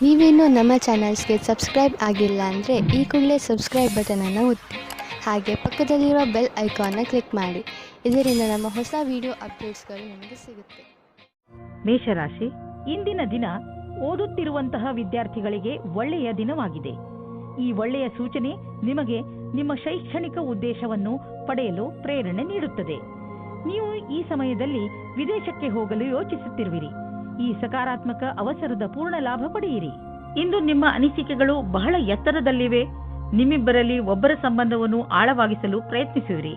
ನೀವೇನೂ ನಮ್ಮ ಚಾನಲ್ಸ್ಗೆ ಸಬ್ಸ್ಕ್ರೈಬ್ ಆಗಿಲ್ಲ ಅಂದರೆ ಈ ಕೂಡಲೇ ಸಬ್ಸ್ಕ್ರೈಬ್ ಬಟನನ್ನು ಒತ್ತಿ ಹಾಗೆ ಪಕ್ಕದಲ್ಲಿರೋ ಬೆಲ್ ಐಕಾನ್ನ ಕ್ಲಿಕ್ ಮಾಡಿ. ಇದರಿಂದ ನಮ್ಮ ಹೊಸ ವಿಡಿಯೋ ಅಪ್ಡೇಟ್ಸ್ಗಳು ನಿಮಗೆ ಸಿಗುತ್ತೆ. ಮೇಷರಾಶಿ, ಇಂದಿನ ದಿನ ಓದುತ್ತಿರುವಂತಹ ವಿದ್ಯಾರ್ಥಿಗಳಿಗೆ ಒಳ್ಳೆಯ ದಿನವಾಗಿದೆ. ಈ ಒಳ್ಳೆಯ ಸೂಚನೆ ನಿಮಗೆ ನಿಮ್ಮ ಶೈಕ್ಷಣಿಕ ಉದ್ದೇಶವನ್ನು ಪಡೆಯಲು ಪ್ರೇರಣೆ ನೀಡುತ್ತದೆ. ನೀವು ಈ ಸಮಯದಲ್ಲಿ ವಿದೇಶಕ್ಕೆ ಹೋಗಲು ಯೋಚಿಸುತ್ತಿರುವಿರಿ. ಈ ಸಕಾರಾತ್ಮಕ ಅವಸರದ ಪೂರ್ಣ ಲಾಭ ಪಡೆಯಿರಿ. ಇಂದು ನಿಮ್ಮ ಅನಿಸಿಕೆಗಳು ಬಹಳ ಎತ್ತರದಲ್ಲಿವೆ. ನಿಮ್ಮಿಬ್ಬರಲ್ಲಿ ಒಬ್ಬರ ಸಂಬಂಧವನ್ನು ಆಳವಾಗಿಸಲು ಪ್ರಯತ್ನಿಸುವಿರಿ.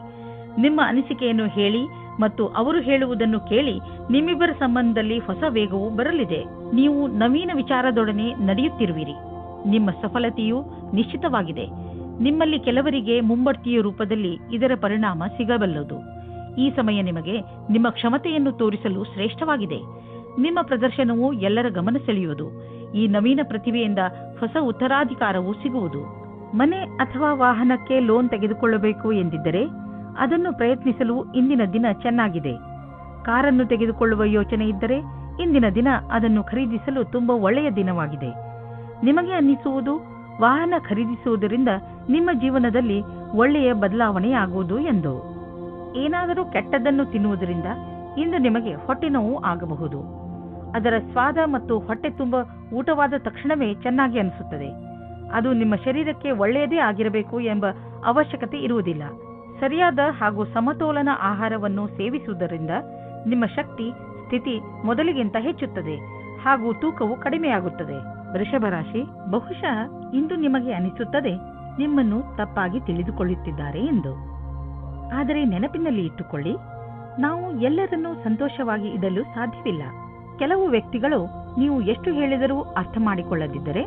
ನಿಮ್ಮ ಅನಿಸಿಕೆಯನ್ನು ಹೇಳಿ ಮತ್ತು ಅವರು ಹೇಳುವುದನ್ನು ಕೇಳಿ ನಿಮ್ಮಿಬ್ಬರ ಸಂಬಂಧದಲ್ಲಿ ಹೊಸ ವೇಗವು ಬರಲಿದೆ. ನೀವು ನವೀನ ವಿಚಾರದೊಡನೆ ನಡೆಯುತ್ತಿರುವಿರಿ. ನಿಮ್ಮ ಸಫಲತೆಯು ನಿಶ್ಚಿತವಾಗಿದೆ. ನಿಮ್ಮಲ್ಲಿ ಕೆಲವರಿಗೆ ಮುಂಬಡ್ತಿಯ ರೂಪದಲ್ಲಿ ಇದರ ಪರಿಣಾಮ ಸಿಗಬಲ್ಲದು. ಈ ಸಮಯ ನಿಮಗೆ ನಿಮ್ಮ ಕ್ಷಮತೆಯನ್ನು ತೋರಿಸಲು ಶ್ರೇಷ್ಠವಾಗಿದೆ. ನಿಮ್ಮ ಪ್ರದರ್ಶನವು ಎಲ್ಲರ ಗಮನ ಸೆಳೆಯುವುದು. ಈ ನವೀನ ಪ್ರತಿಭೆಯಿಂದ ಹೊಸ ಉತ್ತರಾಧಿಕಾರವು ಸಿಗುವುದು. ಮನೆ ಅಥವಾ ವಾಹನಕ್ಕೆ ಲೋನ್ ತೆಗೆದುಕೊಳ್ಳಬೇಕು ಎಂದಿದ್ದರೆ ಅದನ್ನು ಪ್ರಯತ್ನಿಸಲು ಇಂದಿನ ದಿನ ಚೆನ್ನಾಗಿದೆ. ಕಾರನ್ನು ತೆಗೆದುಕೊಳ್ಳುವ ಯೋಚನೆ ಇದ್ದರೆ ಇಂದಿನ ದಿನ ಅದನ್ನು ಖರೀದಿಸಲು ತುಂಬಾ ಒಳ್ಳೆಯ ದಿನವಾಗಿದೆ. ನಿಮಗೆ ಅನ್ನಿಸುವುದು ವಾಹನ ಖರೀದಿಸುವುದರಿಂದ ನಿಮ್ಮ ಜೀವನದಲ್ಲಿ ಒಳ್ಳೆಯ ಬದಲಾವಣೆಯಾಗುವುದು ಎಂದು. ಏನಾದರೂ ಕೆಟ್ಟದ್ದನ್ನು ತಿನ್ನುವುದರಿಂದ ಇಂದು ನಿಮಗೆ ಹೊಟ್ಟೆ ನೋವು ಆಗಬಹುದು. ಅದರ ಸ್ವಾದ ಮತ್ತು ಹೊಟ್ಟೆ ತುಂಬ ಊಟವಾದ ತಕ್ಷಣವೇ ಚೆನ್ನಾಗಿ ಅನಿಸುತ್ತದೆ. ಅದು ನಿಮ್ಮ ಶರೀರಕ್ಕೆ ಒಳ್ಳೆಯದೇ ಆಗಿರಬೇಕು ಎಂಬ ಅವಶ್ಯಕತೆ ಇರುವುದಿಲ್ಲ. ಸರಿಯಾದ ಹಾಗೂ ಸಮತೋಲನ ಆಹಾರವನ್ನು ಸೇವಿಸುವುದರಿಂದ ನಿಮ್ಮ ಶಕ್ತಿ ಸ್ಥಿತಿ ಮೊದಲಿಗಿಂತ ಹೆಚ್ಚುತ್ತದೆ ಹಾಗೂ ತೂಕವು ಕಡಿಮೆಯಾಗುತ್ತದೆ. ವೃಷಭ ರಾಶಿ, ಬಹುಶಃ ಇಂದು ನಿಮಗೆ ಅನಿಸುತ್ತದೆ ನಿಮ್ಮನ್ನು ತಪ್ಪಾಗಿ ತಿಳಿದುಕೊಳ್ಳುತ್ತಿದ್ದಾರೆ ಎಂದು. ಆದರೆ ನೆನಪಿನಲ್ಲಿ ಇಟ್ಟುಕೊಳ್ಳಿ, ನಾವು ಎಲ್ಲರನ್ನೂ ಸಂತೋಷವಾಗಿ ಇಡಲು ಸಾಧ್ಯವಿಲ್ಲ. ಕೆಲವು ವ್ಯಕ್ತಿಗಳು ನೀವು ಎಷ್ಟು ಹೇಳಿದರೂ ಅರ್ಥ ಮಾಡಿಕೊಳ್ಳದಿದ್ದರೆ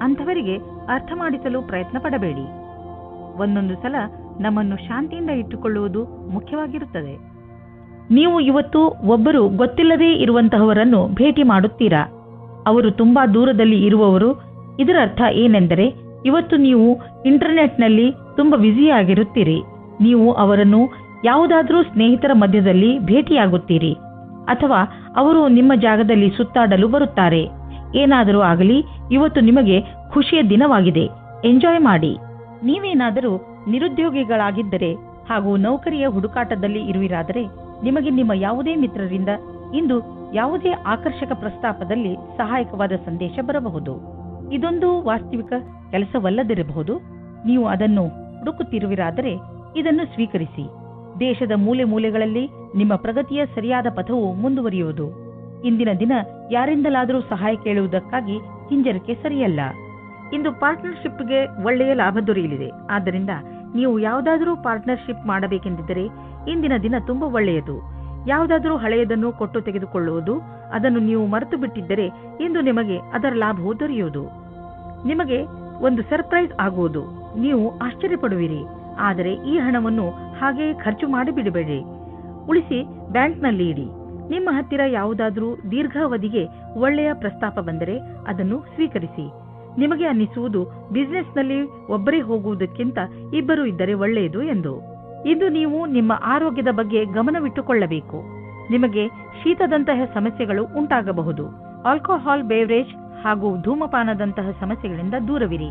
ಅಂಥವರಿಗೆ ಅರ್ಥ ಮಾಡಿಸಲು ಪ್ರಯತ್ನ ಪಡಬೇಡಿ. ಒಂದೊಂದು ಸಲ ನಮ್ಮನ್ನು ಶಾಂತಿಯಿಂದ ಇಟ್ಟುಕೊಳ್ಳುವುದು ಮುಖ್ಯವಾಗಿರುತ್ತದೆ. ನೀವು ಇವತ್ತು ಒಬ್ಬರು ಗೊತ್ತಿಲ್ಲದೇ ಇರುವಂತಹವರನ್ನು ಭೇಟಿ ಮಾಡುತ್ತೀರಾ. ಅವರು ತುಂಬಾ ದೂರದಲ್ಲಿ ಇರುವವರು. ಇದರ ಅರ್ಥ ಏನೆಂದರೆ ಇವತ್ತು ನೀವು ಇಂಟರ್ನೆಟ್ನಲ್ಲಿ ತುಂಬಾ ಬ್ಯುಸಿಯಾಗಿರುತ್ತೀರಿ. ನೀವು ಅವರನ್ನು ಯಾವುದಾದ್ರೂ ಸ್ನೇಹಿತರ ಮಧ್ಯದಲ್ಲಿ ಭೇಟಿಯಾಗುತ್ತೀರಿ ಅಥವಾ ಅವರು ನಿಮ್ಮ ಜಾಗದಲ್ಲಿ ಸುತ್ತಾಡಲು ಬರುತ್ತಾರೆ. ಏನಾದರೂ ಆಗಲಿ, ಇವತ್ತು ನಿಮಗೆ ಖುಷಿಯ ದಿನವಾಗಿದೆ. ಎಂಜಾಯ್ ಮಾಡಿ. ನೀವೇನಾದರೂ ನಿರುದ್ಯೋಗಿಗಳಾಗಿದ್ದರೆ ಹಾಗೂ ನೌಕರಿಯ ಹುಡುಕಾಟದಲ್ಲಿ ಇರುವಿರಾದರೆ ನಿಮಗೆ ನಿಮ್ಮ ಯಾವುದೇ ಮಿತ್ರರಿಂದ ಇಂದು ಯಾವುದೇ ಆಕರ್ಷಕ ಪ್ರಸ್ತಾಪದಲ್ಲಿ ಸಹಾಯಕವಾದ ಸಂದೇಶ ಬರಬಹುದು. ಇದೊಂದು ವಾಸ್ತವಿಕ ಕೆಲಸವಲ್ಲದಿರಬಹುದು. ನೀವು ಅದನ್ನು ಹುಡುಕುತ್ತಿರುವಿರಾದರೆ ಇದನ್ನು ಸ್ವೀಕರಿಸಿ. ದೇಶದ ಮೂಲೆ ಮೂಲೆಗಳಲ್ಲಿ ನಿಮ್ಮ ಪ್ರಗತಿಯ ಸರಿಯಾದ ಪಥವು ಮುಂದುವರಿಯುವುದು. ಇಂದಿನ ದಿನ ಯಾರಿಂದಲಾದರೂ ಸಹಾಯ ಕೇಳುವುದಕ್ಕಾಗಿ ಹಿಂಜರಿಕೆ ಸರಿಯಲ್ಲ. ಇಂದು ಪಾರ್ಟ್ನರ್ಶಿಪ್ಗೆ ಒಳ್ಳೆಯ ಲಾಭ ದೊರೆಯಲಿದೆ. ಆದ್ದರಿಂದ ನೀವು ಯಾವುದಾದರೂ ಪಾರ್ಟ್ನರ್ಶಿಪ್ ಮಾಡಬೇಕೆಂದಿದ್ದರೆ ಇಂದಿನ ದಿನ ತುಂಬಾ ಒಳ್ಳೆಯದು. ಯಾವುದಾದರೂ ಹಳೆಯದನ್ನು ಕೊಟ್ಟು ತೆಗೆದುಕೊಳ್ಳುವುದು, ಅದನ್ನು ನೀವು ಮರೆತು ಬಿಟ್ಟಿದ್ದರೆ ಇಂದು ನಿಮಗೆ ಅದರ ಲಾಭವು ದೊರೆಯುವುದು. ನಿಮಗೆ ಒಂದು ಸರ್ಪ್ರೈಸ್ ಆಗುವುದು. ನೀವು ಆಶ್ಚರ್ಯಪಡುವಿರಿ. ಆದರೆ ಈ ಹಣವನ್ನು ಹಾಗೆಯೇ ಖರ್ಚು ಮಾಡಿಬಿಡಬೇಡಿ. ಉಳಿಸಿ ಬ್ಯಾಂಕ್ನಲ್ಲಿ ಇಡಿ. ನಿಮ್ಮ ಹತ್ತಿರ ಯಾವುದಾದರೂ ದೀರ್ಘಾವಧಿಗೆ ಒಳ್ಳೆಯ ಪ್ರಸ್ತಾಪ ಬಂದರೆ ಅದನ್ನು ಸ್ವೀಕರಿಸಿ. ನಿಮಗೆ ಅನ್ನಿಸುವುದು ಬಿಸಿನೆಸ್ನಲ್ಲಿ ಒಬ್ಬರೇ ಹೋಗುವುದಕ್ಕಿಂತ ಇಬ್ಬರು ಇದ್ದರೆ ಒಳ್ಳೆಯದು ಎಂದು. ಇಂದು ನೀವು ನಿಮ್ಮ ಆರೋಗ್ಯದ ಬಗ್ಗೆ ಗಮನವಿಟ್ಟುಕೊಳ್ಳಬೇಕು. ನಿಮಗೆ ಶೀತದಂತಹ ಸಮಸ್ಯೆಗಳು ಉಂಟಾಗಬಹುದು. ಆಲ್ಕೋಹಾಲ್ ಬೇವರೇಜ್ ಹಾಗೂ ಧೂಮಪಾನದಂತಹ ಸಮಸ್ಯೆಗಳಿಂದ ದೂರವಿರಿ.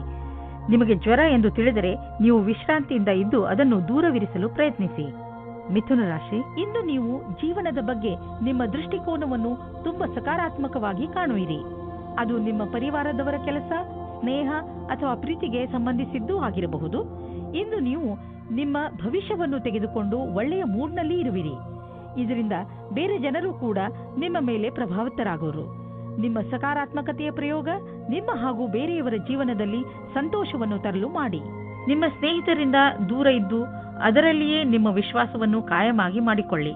ನಿಮಗೆ ಜ್ವರ ಎಂದು ತಿಳಿದರೆ ನೀವು ವಿಶ್ರಾಂತಿಯಿಂದ ಇದ್ದು ಅದನ್ನು ದೂರವಿರಿಸಲು ಪ್ರಯತ್ನಿಸಿ. ಮಿಥುನ ರಾಶಿ, ಇಂದು ನೀವು ಜೀವನದ ಬಗ್ಗೆ ನಿಮ್ಮ ದೃಷ್ಟಿಕೋನವನ್ನು ತುಂಬಾ ಸಕಾರಾತ್ಮಕವಾಗಿ ಕಾಣುವಿರಿ. ಅದು ನಿಮ್ಮ ಪರಿವಾರದವರ ಕೆಲಸ, ಸ್ನೇಹ ಅಥವಾ ಪ್ರೀತಿಗೆ ಸಂಬಂಧಿಸಿದ್ದೂ ಆಗಿರಬಹುದು. ಇಂದು ನೀವು ನಿಮ್ಮ ಭವಿಷ್ಯವನ್ನು ತೆಗೆದುಕೊಂಡು ಒಳ್ಳೆಯ ಮೂಡ್ನಲ್ಲಿ ಇರುವಿರಿ. ಇದರಿಂದ ಬೇರೆ ಜನರು ಕೂಡ ನಿಮ್ಮ ಮೇಲೆ ಪ್ರಭಾವಿತರಾಗುವರು. ನಿಮ್ಮ ಸಕಾರಾತ್ಮಕತೆಯ ಪ್ರಯೋಗ ನಿಮ್ಮ ಹಾಗೂ ಬೇರೆಯವರ ಜೀವನದಲ್ಲಿ ಸಂತೋಷವನ್ನು ತರಲು ಮಾಡಿ. ನಿಮ್ಮ ಸ್ನೇಹಿತರಿಂದ ದೂರ ಇದ್ದು ಅದರಲ್ಲಿಯೇ ನಿಮ್ಮ ವಿಶ್ವಾಸವನ್ನು ಕಾಯಮಾಗಿ ಮಾಡಿಕೊಳ್ಳಿ.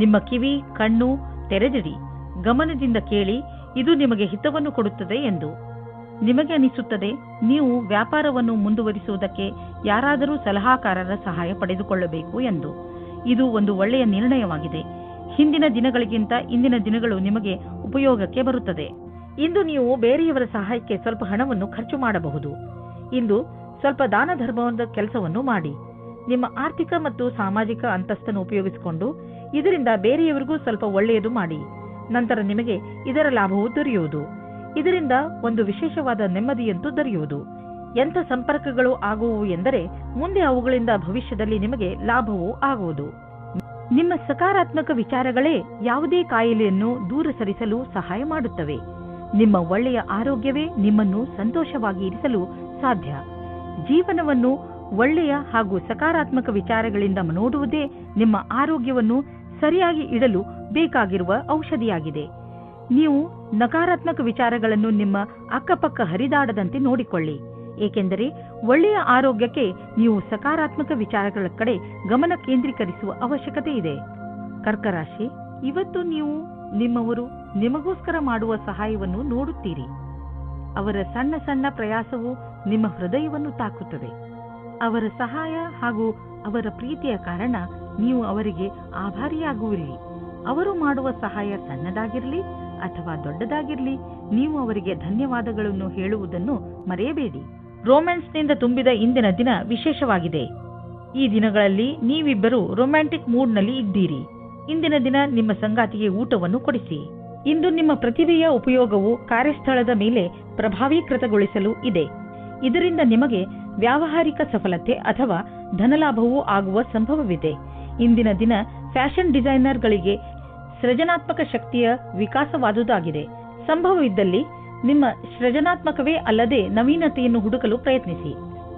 ನಿಮ್ಮ ಕಿವಿ ಕಣ್ಣು ತೆರೆದಿಡಿ. ಗಮನದಿಂದ ಕೇಳಿ. ಇದು ನಿಮಗೆ ಹಿತವನ್ನು ಕೊಡುತ್ತದೆ ಎಂದು. ನಿಮಗೆ ಅನಿಸುತ್ತದೆ ನೀವು ವ್ಯಾಪಾರವನ್ನು ಮುಂದುವರಿಸುವುದಕ್ಕೆ ಯಾರಾದರೂ ಸಲಹಾಕಾರರ ಸಹಾಯ ಪಡೆದುಕೊಳ್ಳಬೇಕು ಎಂದು. ಇದು ಒಂದು ಒಳ್ಳೆಯ ನಿರ್ಣಯವಾಗಿದೆ. ಹಿಂದಿನ ದಿನಗಳಿಗಿಂತ ಇಂದಿನ ದಿನಗಳು ನಿಮಗೆ ಉಪಯೋಗಕ್ಕೆ ಬರುತ್ತದೆ. ಇಂದು ನೀವು ಬೇರೆಯವರ ಸಹಾಯಕ್ಕೆ ಸ್ವಲ್ಪ ಹಣವನ್ನು ಖರ್ಚು ಮಾಡಬಹುದು. ಇಂದು ಸ್ವಲ್ಪ ದಾನ ಧರ್ಮದ ಕೆಲಸವನ್ನು ಮಾಡಿ. ನಿಮ್ಮ ಆರ್ಥಿಕ ಮತ್ತು ಸಾಮಾಜಿಕ ಅಂತಸ್ತನ್ನು ಉಪಯೋಗಿಸಿಕೊಂಡು ಇದರಿಂದ ಬೇರೆಯವರಿಗೂ ಸ್ವಲ್ಪ ಒಳ್ಳೆಯದು ಮಾಡಿ. ನಂತರ ನಿಮಗೆ ಇದರ ಲಾಭವು ದೊರೆಯುವುದು. ಇದರಿಂದ ಒಂದು ವಿಶೇಷವಾದ ನೆಮ್ಮದಿಯಂತೂ ದೊರೆಯುವುದು. ಎಂಥ ಸಂಪರ್ಕಗಳು ಆಗುವು ಎಂದರೆ ಮುಂದೆ ಅವುಗಳಿಂದ ಭವಿಷ್ಯದಲ್ಲಿ ನಿಮಗೆ ಲಾಭವೂ ಆಗುವುದು. ನಿಮ್ಮ ಸಕಾರಾತ್ಮಕ ವಿಚಾರಗಳೇ ಯಾವುದೇ ಕಾಯಿಲೆಯನ್ನು ದೂರ ಸರಿಸಲು ಸಹಾಯ ಮಾಡುತ್ತವೆ. ನಿಮ್ಮ ಒಳ್ಳೆಯ ಆರೋಗ್ಯವೇ ನಿಮ್ಮನ್ನು ಸಂತೋಷವಾಗಿ ಇರಿಸಲು ಸಾಧ್ಯ. ಜೀವನವನ್ನು ಒಳ್ಳೆಯ ಹಾಗೂ ಸಕಾರಾತ್ಮಕ ವಿಚಾರಗಳಿಂದ ನೋಡುವುದೇ ನಿಮ್ಮ ಆರೋಗ್ಯವನ್ನು ಸರಿಯಾಗಿ ಇಡಲು ಬೇಕಾಗಿರುವ ಔಷಧಿಯಾಗಿದೆ. ನೀವು ನಕಾರಾತ್ಮಕ ವಿಚಾರಗಳನ್ನು ನಿಮ್ಮ ಅಕ್ಕಪಕ್ಕ ಹರಿದಾಡದಂತೆ ನೋಡಿಕೊಳ್ಳಿ. ಏಕೆಂದರೆ ಒಳ್ಳೆಯ ಆರೋಗ್ಯಕ್ಕೆ ನೀವು ಸಕಾರಾತ್ಮಕ ವಿಚಾರಗಳ ಕಡೆ ಗಮನ ಕೇಂದ್ರೀಕರಿಸುವ ಅವಶ್ಯಕತೆ ಇದೆ. ಕರ್ಕರಾಶಿ, ಇವತ್ತು ನೀವು ನಿಮ್ಮವರು ನಿಮಗೋಸ್ಕರ ಮಾಡುವ ಸಹಾಯವನ್ನು ನೋಡುತ್ತೀರಿ. ಅವರ ಸಣ್ಣ ಸಣ್ಣ ಪ್ರಯಾಸವು ನಿಮ್ಮ ಹೃದಯವನ್ನು ತಾಕುತ್ತದೆ. ಅವರ ಸಹಾಯ ಹಾಗೂ ಅವರ ಪ್ರೀತಿಯ ಕಾರಣ ನೀವು ಅವರಿಗೆ ಆಭಾರಿಯಾಗುವಿರಿ. ಅವರು ಮಾಡುವ ಸಹಾಯ ಸಣ್ಣದಾಗಿರಲಿ ಅಥವಾ ದೊಡ್ಡದಾಗಿರಲಿ, ನೀವು ಅವರಿಗೆ ಧನ್ಯವಾದಗಳನ್ನು ಹೇಳುವುದನ್ನು ಮರೆಯಬೇಡಿ. ರೊಮ್ಯಾನ್ಸ್ನಿಂದ ತುಂಬಿದ ಇಂದಿನ ದಿನ ವಿಶೇಷವಾಗಿದೆ. ಈ ದಿನಗಳಲ್ಲಿ ನೀವಿಬ್ಬರು ರೊಮ್ಯಾಂಟಿಕ್ ಮೂಡ್ನಲ್ಲಿ ಇದ್ದೀರಿ. ಇಂದಿನ ದಿನ ನಿಮ್ಮ ಸಂಗಾತಿಗೆ ಊಟವನ್ನು ಕೊಡಿಸಿ. ಇಂದು ನಿಮ್ಮ ಪ್ರತಿಭೆಯ ಉಪಯೋಗವು ಕಾರ್ಯಸ್ಥಳದ ಮೇಲೆ ಪ್ರಭಾವೀಕೃತಗೊಳಿಸಲು ಇದೆ. ಇದರಿಂದ ನಿಮಗೆ ವ್ಯಾವಹಾರಿಕ ಸಫಲತೆ ಅಥವಾ ಧನಲಾಭವೂ ಆಗುವ ಸಂಭವವಿದೆ. ಇಂದಿನ ದಿನ ಫ್ಯಾಷನ್ ಡಿಸೈನರ್ಗಳಿಗೆ ಸೃಜನಾತ್ಮಕ ಶಕ್ತಿಯ ವಿಕಾಸವಾದುದಾಗಿದೆ. ಸಂಭವವಿದ್ದಲ್ಲಿ ನಿಮ್ಮ ಸೃಜನಾತ್ಮಕವೇ ಅಲ್ಲದೆ ನವೀನತೆಯನ್ನು ಹುಡುಕಲು ಪ್ರಯತ್ನಿಸಿ.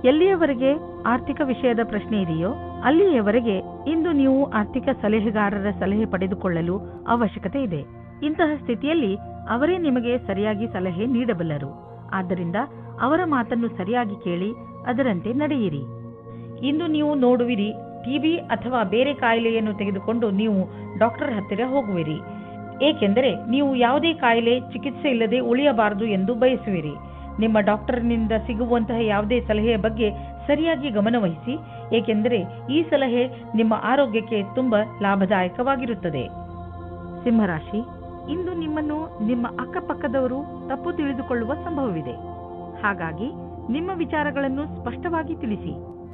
ಎಲ್ಲಿಯವರೆಗೆ ಆರ್ಥಿಕ ವಿಷಯದ ಪ್ರಶ್ನೆ ಇದೆಯೋ ಅಲ್ಲಿಯವರೆಗೆ ಇಂದು ನೀವು ಆರ್ಥಿಕ ಸಲಹೆಗಾರರ ಸಲಹೆ ಪಡೆದುಕೊಳ್ಳಲು ಅವಶ್ಯಕತೆ ಇದೆ. ಇಂತಹ ಸ್ಥಿತಿಯಲ್ಲಿ ಅವರೇ ನಿಮಗೆ ಸರಿಯಾಗಿ ಸಲಹೆ ನೀಡಬಲ್ಲರು. ಆದ್ದರಿಂದ ಅವರ ಮಾತನ್ನು ಸರಿಯಾಗಿ ಕೇಳಿ ಅದರಂತೆ ನಡೆಯಿರಿ. ಇಂದು ನೀವು ನೋಡುವಿರಿ, ಟಿಬಿ ಅಥವಾ ಬೇರೆ ಕಾಯಿಲೆಯನ್ನು ತೆಗೆದುಕೊಂಡು ನೀವು ಡಾಕ್ಟರ್ ಹತ್ತಿರ ಹೋಗುವಿರಿ. ಏಕೆಂದರೆ ನೀವು ಯಾವುದೇ ಕಾಯಿಲೆ ಚಿಕಿತ್ಸೆ ಇಲ್ಲದೆ ಉಳಿಯಬಾರದು ಎಂದು ಬಯಸುವಿರಿ. ನಿಮ್ಮ ಡಾಕ್ಟರ್ನಿಂದ ಸಿಗುವಂತಹ ಯಾವುದೇ ಸಲಹೆಯ ಬಗ್ಗೆ ಸರಿಯಾಗಿ ಗಮನವಹಿಸಿ, ಏಕೆಂದರೆ ಈ ಸಲಹೆ ನಿಮ್ಮ ಆರೋಗ್ಯಕ್ಕೆ ತುಂಬಾ ಲಾಭದಾಯಕವಾಗಿರುತ್ತದೆ. ಸಿಂಹರಾಶಿ, ಇಂದು ನಿಮ್ಮನ್ನು ನಿಮ್ಮ ಅಕ್ಕಪಕ್ಕದವರು ತಪ್ಪು ತಿಳಿದುಕೊಳ್ಳುವ ಸಂಭವವಿದೆ. ಹಾಗಾಗಿ ನಿಮ್ಮ ವಿಚಾರಗಳನ್ನು ಸ್ಪಷ್ಟವಾಗಿ ತಿಳಿಸಿ.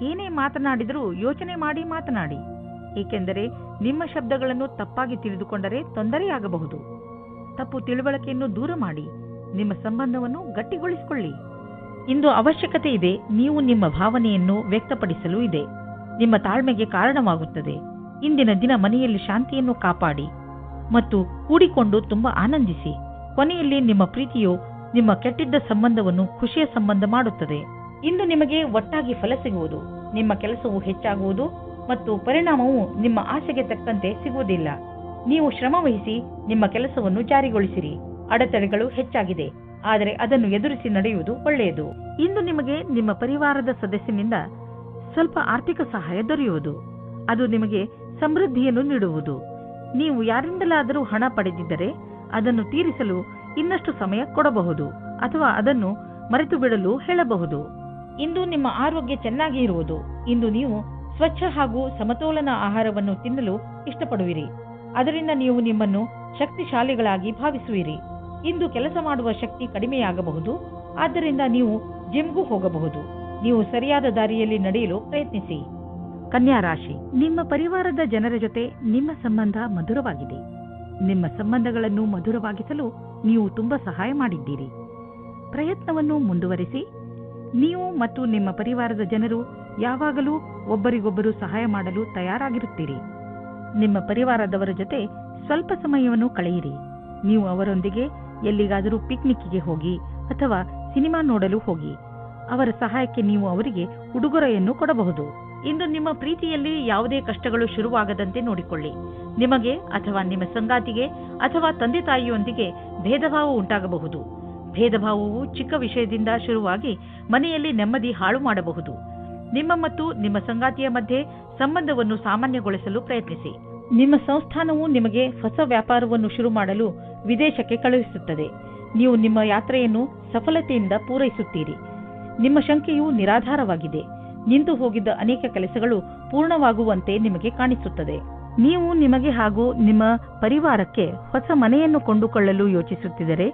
ಏನೇ ಮಾತನಾಡಿದರೂ ಯೋಚನೆ ಮಾಡಿ ಮಾತನಾಡಿ. ಏಕೆಂದರೆ ನಿಮ್ಮ ಶಬ್ದಗಳನ್ನು ತಪ್ಪಾಗಿ ತಿಳಿದುಕೊಂಡರೆ ತೊಂದರೆಯಾಗಬಹುದು. ತಪ್ಪು ತಿಳುವಳಿಕೆಯನ್ನು ದೂರ ಮಾಡಿ ನಿಮ್ಮ ಸಂಬಂಧವನ್ನು ಗಟ್ಟಿಗೊಳಿಸಿಕೊಳ್ಳಿ. ಇಂದು ಅವಶ್ಯಕತೆ ಇದೆ. ನೀವು ನಿಮ್ಮ ಭಾವನೆಯನ್ನು ವ್ಯಕ್ತಪಡಿಸಲು ಇದೆ. ನಿಮ್ಮ ತಾಳ್ಮೆಗೆ ಕಾರಣವಾಗುತ್ತದೆ. ಇಂದಿನ ದಿನ ಮನೆಯಲ್ಲಿ ಶಾಂತಿಯನ್ನು ಕಾಪಾಡಿ ಮತ್ತು ಕೂಡಿಕೊಂಡು ತುಂಬಾ ಆನಂದಿಸಿ. ಕೊನೆಯಲ್ಲಿ ನಿಮ್ಮ ಪ್ರೀತಿಯು ನಿಮ್ಮ ಕೆಟ್ಟಿದ್ದ ಸಂಬಂಧವನ್ನು ಖುಷಿಯ ಸಂಬಂಧ ಮಾಡುತ್ತದೆ. ಇಂದು ನಿಮಗೆ ಒಟ್ಟಾಗಿ ಫಲ ಸಿಗುವುದು. ನಿಮ್ಮ ಕೆಲಸವು ಹೆಚ್ಚಾಗುವುದು ಮತ್ತು ಪರಿಣಾಮವು ನಿಮ್ಮ ಆಸೆಗೆ ತಕ್ಕಂತೆ ಸಿಗುವುದಿಲ್ಲ. ನೀವು ಶ್ರಮ ವಹಿಸಿ ನಿಮ್ಮ ಕೆಲಸವನ್ನು ಜಾರಿಗೊಳಿಸಿರಿ. ಅಡೆತಡೆಗಳು ಹೆಚ್ಚಾಗಿದೆ, ಆದರೆ ಅದನ್ನು ಎದುರಿಸಿ ನಡೆಯುವುದು ಒಳ್ಳೆಯದು. ಇಂದು ನಿಮಗೆ ನಿಮ್ಮ ಪರಿವಾರದ ಸದಸ್ಯನಿಂದ ಸ್ವಲ್ಪ ಆರ್ಥಿಕ ಸಹಾಯ ದೊರೆಯುವುದು. ಅದು ನಿಮಗೆ ಸಮೃದ್ಧಿಯನ್ನು ನೀಡುವುದು. ನೀವು ಯಾರಿಂದಲಾದರೂ ಹಣ ಪಡೆದಿದ್ದರೆ ಅದನ್ನು ತೀರಿಸಲು ಇನ್ನಷ್ಟು ಸಮಯ ಕೊಡಬಹುದು ಅಥವಾ ಅದನ್ನು ಮರೆತು ಬಿಡಲು ಹೇಳಬಹುದು. ಇಂದು ನಿಮ್ಮ ಆರೋಗ್ಯ ಚೆನ್ನಾಗಿ ಇರುವುದು. ಇಂದು ನೀವು ಸ್ವಚ್ಛ ಹಾಗೂ ಸಮತೋಲನ ಆಹಾರವನ್ನು ತಿನ್ನಲು ಇಷ್ಟಪಡುವಿರಿ. ಅದರಿಂದ ನೀವು ನಿಮ್ಮನ್ನು ಶಕ್ತಿಶಾಲಿಗಳಾಗಿ ಭಾವಿಸುವಿರಿ. ಇಂದು ಕೆಲಸ ಮಾಡುವ ಶಕ್ತಿ ಕಡಿಮೆಯಾಗಬಹುದು, ಆದ್ದರಿಂದ ನೀವು ಜಿಮ್ಗೂ ಹೋಗಬಹುದು. ನೀವು ಸರಿಯಾದ ದಾರಿಯಲ್ಲಿ ನಡೆಯಲು ಪ್ರಯತ್ನಿಸಿ. ಕನ್ಯಾ ರಾಶಿ, ನಿಮ್ಮ ಪರಿವಾರದ ಜನರ ಜೊತೆ ನಿಮ್ಮ ಸಂಬಂಧ ಮಧುರವಾಗಿದೆ. ನಿಮ್ಮ ಸಂಬಂಧಗಳನ್ನು ಮಧುರವಾಗಿಸಲು ನೀವು ತುಂಬಾ ಸಹಾಯ ಮಾಡಿದ್ದೀರಿ. ಪ್ರಯತ್ನವನ್ನು ಮುಂದುವರಿಸಿ. ನೀವು ಮತ್ತು ನಿಮ್ಮ ಪರಿವಾರದ ಜನರು ಯಾವಾಗಲೂ ಒಬ್ಬರಿಗೊಬ್ಬರು ಸಹಾಯ ಮಾಡಲು ತಯಾರಾಗಿರುತ್ತೀರಿ. ನಿಮ್ಮ ಪರಿವಾರದವರ ಜೊತೆ ಸ್ವಲ್ಪ ಸಮಯವನ್ನು ಕಳೆಯಿರಿ. ನೀವು ಅವರೊಂದಿಗೆ ಎಲ್ಲಿಗಾದರೂ ಪಿಕ್ನಿಕ್ಗೆ ಹೋಗಿ ಅಥವಾ ಸಿನಿಮಾ ನೋಡಲು ಹೋಗಿ. ಅವರ ಸಹಾಯಕ್ಕೆ ನೀವು ಅವರಿಗೆ ಉಡುಗೊರೆಯನ್ನು ಕೊಡಬಹುದು. ಇಂದು ನಿಮ್ಮ ಪ್ರೀತಿಯಲ್ಲಿ ಯಾವುದೇ ಕಷ್ಟಗಳು ಶುರುವಾಗದಂತೆ ನೋಡಿಕೊಳ್ಳಿ. ನಿಮಗೆ ಅಥವಾ ನಿಮ್ಮ ಸಂಗಾತಿಗೆ ಅಥವಾ ತಂದೆ ತಾಯಿಯೊಂದಿಗೆ ಭೇದಭಾವ ಉಂಟಾಗಬಹುದು. ಭೇದಭಾವವು ಚಿಕ್ಕ ವಿಷಯದಿಂದ ಶುರುವಾಗಿ ಮನೆಯಲ್ಲಿ ನೆಮ್ಮದಿ ಹಾಳು ಮಾಡಬಹುದು. ನಿಮ್ಮ ಮತ್ತು ನಿಮ್ಮ ಸಂಗಾತಿಯ ಮಧ್ಯೆ ಸಂಬಂಧವನ್ನು ಸಾಮಾನ್ಯಗೊಳಿಸಲು ಪ್ರಯತ್ನಿಸಿ. ನಿಮ್ಮ ಸಂಸ್ಥಾನವು ನಿಮಗೆ ಹೊಸ ವ್ಯಾಪಾರವನ್ನು ಶುರು ಮಾಡಲು ವಿದೇಶಕ್ಕೆ ಕಳುಹಿಸುತ್ತದೆ. ನೀವು ನಿಮ್ಮ ಯಾತ್ರೆಯನ್ನು ಸಫಲತೆಯಿಂದ ಪೂರೈಸುತ್ತೀರಿ. ನಿಮ್ಮ ಶಂಕೆಯು ನಿರಾಧಾರವಾಗಿದೆ. ನಿಂತು ಹೋಗಿದ್ದ ಅನೇಕ ಕೆಲಸಗಳು ಪೂರ್ಣವಾಗುವಂತೆ ನಿಮಗೆ ಕಾಣಿಸುತ್ತದೆ. ನೀವು ನಿಮಗೆ ಹಾಗೂ ನಿಮ್ಮ ಪರಿವಾರಕ್ಕೆ ಹೊಸ ಮನೆಯನ್ನು ಕೊಂಡುಕೊಳ್ಳಲು ಯೋಚಿಸುತ್ತಿದ್ದರೆ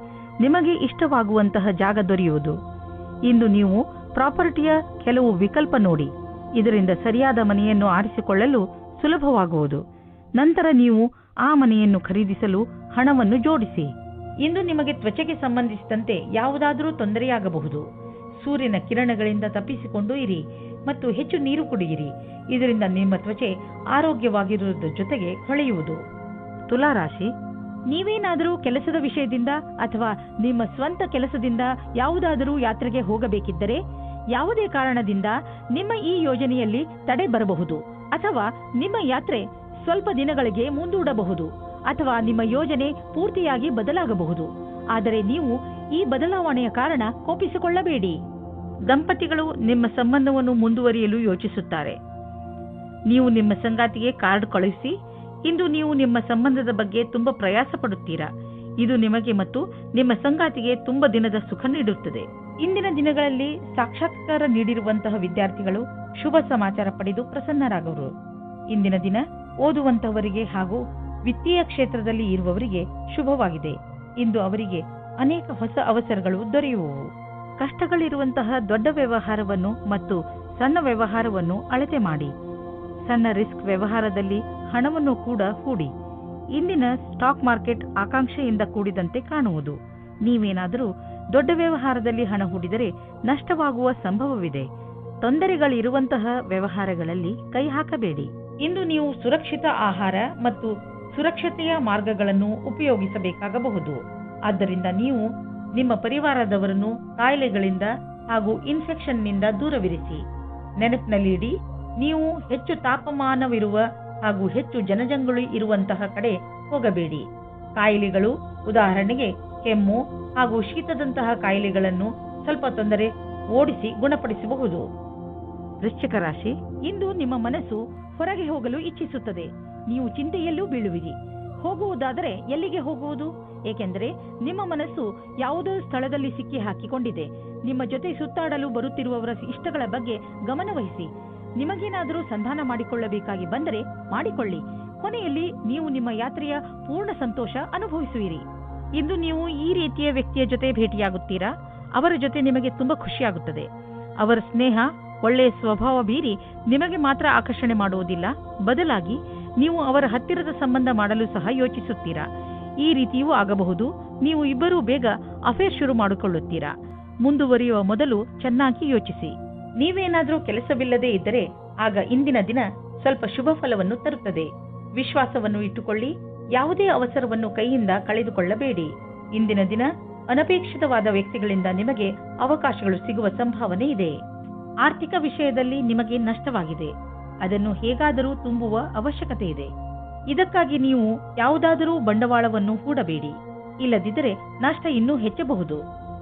ನಿಮಗೆ ಇಷ್ಟವಾಗುವಂತಹ ಜಾಗ ದೊರೆಯುವುದು. ಇಂದು ನೀವು ಪ್ರಾಪರ್ಟಿಯ ಕೆಲವು ವಿಕಲ್ಪ ನೋಡಿ. ಇದರಿಂದ ಸರಿಯಾದ ಮನೆಯನ್ನು ಆರಿಸಿಕೊಳ್ಳಲು ಸುಲಭವಾಗುವುದು. ನಂತರ ನೀವು ಆ ಮನೆಯನ್ನು ಖರೀದಿಸಲು ಹಣವನ್ನು ಜೋಡಿಸಿ. ಇಂದು ನಿಮಗೆ ತ್ವಚೆಗೆ ಸಂಬಂಧಿಸಿದಂತೆ ಯಾವುದಾದರೂ ತೊಂದರೆಯಾಗಬಹುದು. ಸೂರ್ಯನ ಕಿರಣಗಳಿಂದ ತಪ್ಪಿಸಿಕೊಂಡು ಇರಿ ಮತ್ತು ಹೆಚ್ಚು ನೀರು ಕುಡಿಯಿರಿ. ಇದರಿಂದ ನಿಮ್ಮ ತ್ವಚೆ ಆರೋಗ್ಯವಾಗಿರುವುದರ ಜೊತೆಗೆ ಹೊಳೆಯುವುದು. ತುಲಾರಾಶಿ, ನೀವೇನಾದರೂ ಕೆಲಸದ ವಿಷಯದಿಂದ ಅಥವಾ ನಿಮ್ಮ ಸ್ವಂತ ಕೆಲಸದಿಂದ ಯಾವುದಾದರೂ ಯಾತ್ರೆಗೆ ಹೋಗಬೇಕಿದ್ದರೆ ಯಾವುದೇ ಕಾರಣದಿಂದ ನಿಮ್ಮ ಈ ಯೋಜನೆಯಲ್ಲಿ ತಡೆ ಬರಬಹುದು ಅಥವಾ ನಿಮ್ಮ ಯಾತ್ರೆ ಸ್ವಲ್ಪ ದಿನಗಳಿಗೆ ಮುಂದೂಡಬಹುದು ಅಥವಾ ನಿಮ್ಮ ಯೋಜನೆ ಪೂರ್ತಿಯಾಗಿ ಬದಲಾಗಬಹುದು. ಆದರೆ ನೀವು ಈ ಬದಲಾವಣೆಯ ಕಾರಣ ಕೋಪಿಸಿಕೊಳ್ಳಬೇಡಿ. ದಂಪತಿಗಳು ನಿಮ್ಮ ಸಂಬಂಧವನ್ನು ಮುಂದುವರಿಯಲು ಯೋಚಿಸುತ್ತಾರೆ. ನೀವು ನಿಮ್ಮ ಸಂಗಾತಿಗೆ ಕಾರ್ಡ್ ಕಳುಹಿಸಿ. ಇಂದು ನೀವು ನಿಮ್ಮ ಸಂಬಂಧದ ಬಗ್ಗೆ ತುಂಬಾ ಪ್ರಯಾಸ ಪಡುತ್ತೀರಾ. ಇದು ನಿಮಗೆ ಮತ್ತು ನಿಮ್ಮ ಸಂಗಾತಿಗೆ ತುಂಬಾ ದಿನದ ಸುಖ ನೀಡುತ್ತದೆ. ಇಂದಿನ ದಿನಗಳಲ್ಲಿ ಸಾಕ್ಷಾತ್ಕಾರ ನೀಡಿರುವಂತಹ ವಿದ್ಯಾರ್ಥಿಗಳು ಶುಭ ಸಮಾಚಾರ ಪಡೆದು ಪ್ರಸನ್ನರಾಗುವರು. ಇಂದಿನ ದಿನ ಓದುವಂತಹವರಿಗೆ ಹಾಗೂ ವಿತ್ತೀಯ ಕ್ಷೇತ್ರದಲ್ಲಿ ಇರುವವರಿಗೆ ಶುಭವಾಗಿದೆ. ಇಂದು ಅವರಿಗೆ ಅನೇಕ ಹೊಸ ಅವಸರಗಳು ದೊರೆಯುವವು. ಕಷ್ಟಗಳಿರುವಂತಹ ದೊಡ್ಡ ವ್ಯವಹಾರವನ್ನು ಮತ್ತು ಸಣ್ಣ ವ್ಯವಹಾರವನ್ನು ಅಳತೆ ಮಾಡಿ. ಸಣ್ಣ ರಿಸ್ಕ್ ವ್ಯವಹಾರದಲ್ಲಿ ಹಣವನ್ನು ಕೂಡ ಹೂಡಿ. ಇಂದಿನ ಸ್ಟಾಕ್ ಮಾರ್ಕೆಟ್ ಆಕಾಂಕ್ಷೆಯಿಂದ ಕೂಡಿದಂತೆ ಕಾಣುವುದು. ನೀವೇನಾದರೂ ದೊಡ್ಡ ವ್ಯವಹಾರದಲ್ಲಿ ಹಣ ಹೂಡಿದರೆ ನಷ್ಟವಾಗುವ ಸಂಭವವಿದೆ. ತೊಂದರೆಗಳಿರುವಂತಹ ವ್ಯವಹಾರಗಳಲ್ಲಿ ಕೈ ಹಾಕಬೇಡಿ. ಇಂದು ನೀವು ಸುರಕ್ಷಿತ ಆಹಾರ ಮತ್ತು ಸುರಕ್ಷತೆಯ ಮಾರ್ಗಗಳನ್ನು ಉಪಯೋಗಿಸಬೇಕಾಗಬಹುದು. ಆದ್ದರಿಂದ ನೀವು ನಿಮ್ಮ ಪರಿವಾರದವರನ್ನು ಕಾಯಿಲೆಗಳಿಂದ ಹಾಗೂ ಇನ್ಫೆಕ್ಷನ್ನಿಂದ ದೂರವಿರಿಸಿ. ನೆನಪಿನಲ್ಲಿಡಿ, ನೀವು ಹೆಚ್ಚು ತಾಪಮಾನವಿರುವ ಹಾಗೂ ಹೆಚ್ಚು ಜನಜಂಗುಳಿ ಇರುವಂತಹ ಕಡೆ ಹೋಗಬೇಡಿ. ಕಾಯಿಲೆಗಳು, ಉದಾಹರಣೆಗೆ ಕೆಮ್ಮು ಹಾಗೂ ಶೀತದಂತಹ ಕಾಯಿಲೆಗಳನ್ನು ಸ್ವಲ್ಪ ತೊಂದರೆ ಓಡಿಸಿ ಗುಣಪಡಿಸಬಹುದು. ವೃಶ್ಚಿಕ ರಾಶಿ, ಇಂದು ನಿಮ್ಮ ಮನಸ್ಸು ಹೊರಗೆ ಹೋಗಲು ಇಚ್ಛಿಸುತ್ತದೆ. ನೀವು ಚಿಂತೆಯಲ್ಲೂ ಬೀಳುವಿರಿ. ಹೋಗುವುದಾದರೆ ಎಲ್ಲಿಗೆ ಹೋಗುವುದು? ಏಕೆಂದರೆ ನಿಮ್ಮ ಮನಸ್ಸು ಯಾವುದೋ ಸ್ಥಳದಲ್ಲಿ ಸಿಕ್ಕಿ ಹಾಕಿಕೊಂಡಿದೆ. ನಿಮ್ಮ ಜೊತೆ ಸುತ್ತಾಡಲು ಬರುತ್ತಿರುವವರ ಇಷ್ಟಗಳ ಬಗ್ಗೆ ಗಮನವಹಿಸಿ. ನಿಮಗೇನಾದರೂ ಸಂಧಾನ ಮಾಡಿಕೊಳ್ಳಬೇಕಾಗಿ ಬಂದರೆ ಮಾಡಿಕೊಳ್ಳಿ. ಕೊನೆಯಲ್ಲಿ ನೀವು ನಿಮ್ಮ ಯಾತ್ರೆಯ ಪೂರ್ಣ ಸಂತೋಷ ಅನುಭವಿಸುವಿರಿ. ಇಂದು ನೀವು ಈ ರೀತಿಯ ವ್ಯಕ್ತಿಯ ಜೊತೆ ಭೇಟಿಯಾಗುತ್ತೀರಾ. ಅವರ ಜೊತೆ ನಿಮಗೆ ತುಂಬಾ ಖುಷಿಯಾಗುತ್ತದೆ. ಅವರ ಸ್ನೇಹ, ಒಳ್ಳೆಯ ಸ್ವಭಾವ ಬೀರಿ ನಿಮಗೆ ಮಾತ್ರ ಆಕರ್ಷಣೆ ಮಾಡುವುದಿಲ್ಲ, ಬದಲಾಗಿ ನೀವು ಅವರ ಹತ್ತಿರದ ಸಂಬಂಧ ಮಾಡಲು ಸಹ ಯೋಚಿಸುತ್ತೀರಾ. ಈ ರೀತಿಯೂ ಆಗಬಹುದು. ನೀವು ಇಬ್ಬರೂ ಬೇಗ ಅಫೇರ್ ಶುರು ಮಾಡಿಕೊಳ್ಳುತ್ತೀರಾ. ಮುಂದುವರಿಯುವ ಮೊದಲು ಚೆನ್ನಾಗಿ ಯೋಚಿಸಿ. ನೀವೇನಾದರೂ ಕೆಲಸವಿಲ್ಲದೆ ಇದ್ದರೆ ಆಗ ಇಂದಿನ ದಿನ ಸ್ವಲ್ಪ ಶುಭ ಫಲವನ್ನು ತರುತ್ತದೆ. ವಿಶ್ವಾಸವನ್ನು ಇಟ್ಟುಕೊಳ್ಳಿ. ಯಾವುದೇ ಅವಸರವನ್ನು ಕೈಯಿಂದ ಕಳೆದುಕೊಳ್ಳಬೇಡಿ. ಇಂದಿನ ದಿನ ಅನಪೇಕ್ಷಿತವಾದ ವ್ಯಕ್ತಿಗಳಿಂದ ನಿಮಗೆ ಅವಕಾಶಗಳು ಸಿಗುವ ಸಂಭಾವನೆ ಇದೆ. ಆರ್ಥಿಕ ವಿಷಯದಲ್ಲಿ ನಿಮಗೆ ನಷ್ಟವಾಗಿದೆ. ಅದನ್ನು ಹೇಗಾದರೂ ತುಂಬುವ ಅವಶ್ಯಕತೆ ಇದೆ. ಇದಕ್ಕಾಗಿ ನೀವು ಯಾವುದಾದರೂ ಬಂಡವಾಳವನ್ನು ಹೂಡಬೇಡಿ. ಇಲ್ಲದಿದ್ದರೆ ನಷ್ಟ ಇನ್ನೂ ಹೆಚ್ಚಬಹುದು.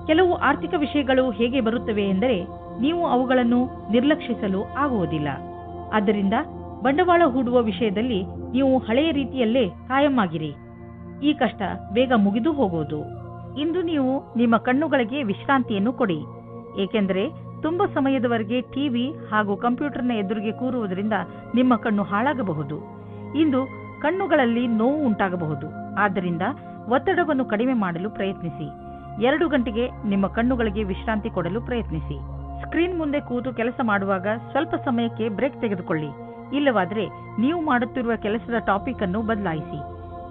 ಕೆಲವು ಆರ್ಥಿಕ ವಿಷಯಗಳು ಹೇಗೆ ಬರುತ್ತವೆ ಎಂದರೆ ನೀವು ಅವುಗಳನ್ನು ನಿರ್ಲಕ್ಷಿಸಲು ಆಗುವುದಿಲ್ಲ. ಆದ್ದರಿಂದ ಬಂಡವಾಳ ಹೂಡುವ ವಿಷಯದಲ್ಲಿ ನೀವು ಹಳೆಯ ರೀತಿಯಲ್ಲೇ ಕಾಯಂ ಆಗಿರಿ. ಈ ಕಷ್ಟ ಬೇಗ ಮುಗಿದು ಹೋಗುವುದು. ಇಂದು ನೀವು ನಿಮ್ಮ ಕಣ್ಣುಗಳಿಗೆ ವಿಶ್ರಾಂತಿಯನ್ನು ಕೊಡಿ. ಏಕೆಂದರೆ ತುಂಬಾ ಸಮಯದವರೆಗೆ ಟಿವಿ ಹಾಗೂ ಕಂಪ್ಯೂಟರ್ನ ಎದುರಿಗೆ ಕೂರುವುದರಿಂದ ನಿಮ್ಮ ಕಣ್ಣು ಹಾಳಾಗಬಹುದು. ಇಂದು ಕಣ್ಣುಗಳಲ್ಲಿ ನೋವು ಉಂಟಾಗಬಹುದು. ಆದ್ದರಿಂದ ಒತ್ತಡವನ್ನು ಕಡಿಮೆ ಮಾಡಲು ಪ್ರಯತ್ನಿಸಿ. 2 ಗಂಟೆಗೆ ನಿಮ್ಮ ಕಣ್ಣುಗಳಿಗೆ ವಿಶ್ರಾಂತಿ ಕೊಡಲು ಪ್ರಯತ್ನಿಸಿ. ಸ್ಕ್ರೀನ್ ಮುಂದೆ ಕೂತು ಕೆಲಸ ಮಾಡುವಾಗ ಸ್ವಲ್ಪ ಸಮಯಕ್ಕೆ ಬ್ರೇಕ್ ತೆಗೆದುಕೊಳ್ಳಿ. ಇಲ್ಲವಾದರೆ ನೀವು ಮಾಡುತ್ತಿರುವ ಕೆಲಸದ ಟಾಪಿಕ್ ಅನ್ನು ಬದಲಾಯಿಸಿ.